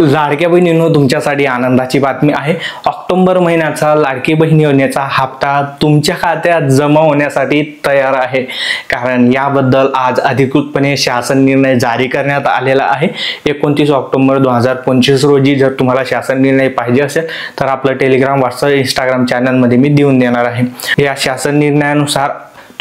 लाडक्या बहिणींनो, तुमच्यासाठी आनंदाची बातमी आहे। ऑक्टोबर महिन्याचा लाडकी बहीण योजनेचा हप्ता तुमच्या खात्यात जमा होण्यासाठी तयार आहे। कारण याबद्दल आज अधिकृतपणे शासन निर्णय जारी करण्यात आलेला आहे। 29 ऑक्टोबर 2025 रोजी जर तुम्हाला शासन निर्णय पाहिजे असेल तर आपलं टेलिग्राम, व्हॉट्सअप, इंस्टाग्राम चॅनल मध्ये मी देऊन देणार आहे। या शासन निर्णयानुसार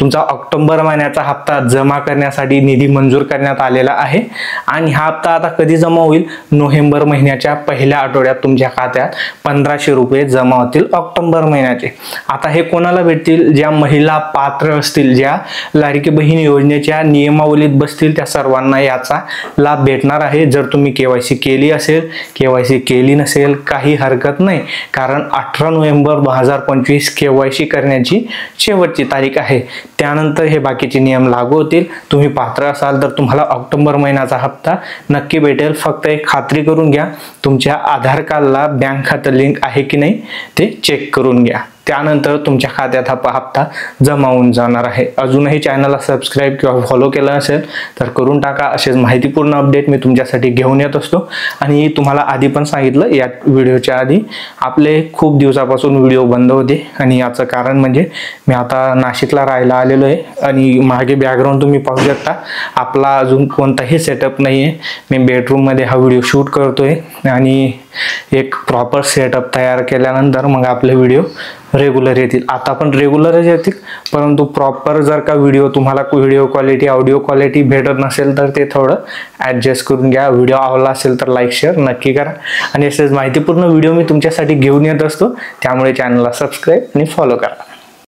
तुमचा ऑक्टोबर महिन्याचा हप्ता जमा करण्यासाठी निधी मंजूर करण्यात आलेला आहे आणि हा हप्ता आता कधी जमा होईल? नोव्हेंबर महिन्याच्या पहिल्या आठवड्यात तुमच्या खात्यात 1500 रुपये जमा होतील ऑक्टोबर महिन्याचे। आता हे कोणाला भेटतील? ज्या महिला पात्र असतील, ज्या लाडकी बहीण योजनेच्या नियमावलीत बसतील, त्या सर्वांना याचा लाभ भेटणार आहे। जर तुम्ही केवायसी केली असेल, केवायसी केली नसेल, काही हरकत नाही, कारण 18 नोव्हेंबर 2025 केवायसी करण्याची शेवटची तारीख आहे। त्यानंतर हे बाकीचे नियम लागू होतील। तुम्ही पात्र असाल तर तुम्हाला ऑक्टोबर महिन्याचा हप्ता नक्की भेटेल। फक्त एक खात्री करून घ्या, तुमच्या आधार कार्डला बँक खातं लिंक आहे की नाही ते चेक करून घ्या। त्यानंतर तुमच्या खात्यात हा हप्ता जमा होऊन जाणार आहे। अजूनही चॅनलला सबस्क्राइब किंवा फॉलो केलं असेल तर करून टाका। असेच माहितीपूर्ण अपडेट मी तुमच्यासाठी घेऊन येत असतो। आणि तुम्हाला आधी पण सांगितलं, या व्हिडिओच्या आधी आपले खूप दिवसापासून व्हिडिओ बंद होते आणि याचं कारण म्हणजे मी आता नाशिकला राहायला आलेलो आहे आणि मागे बॅकग्राऊंड तुम्ही पाहू शकता, आपला अजून कोणताही सेटअप नाही आहे। मी बेडरूम मध्ये हा व्हिडिओ शूट करतोय आणि एक प्रॉपर सेटअप तयार केल्यानंतर मग आपले व्हिडिओ रेग्युलर येतील। आता पण रेग्युलरच येतील, परंतु प्रॉपर जर का तुम्हाला व्हिडिओ क्वालिटी, ऑडिओ क्वालिटी भेटत नसेल तर ते थोडं ॲडजस्ट करून घ्या। व्हिडिओ आवडला असेल तर लाईक शेअर नक्की करा आणि असेच माहितीपूर्ण व्हिडिओ मी तुमच्यासाठी घेऊन येत असतो, त्यामुळे चॅनलला सबस्क्राईब आणि फॉलो करा।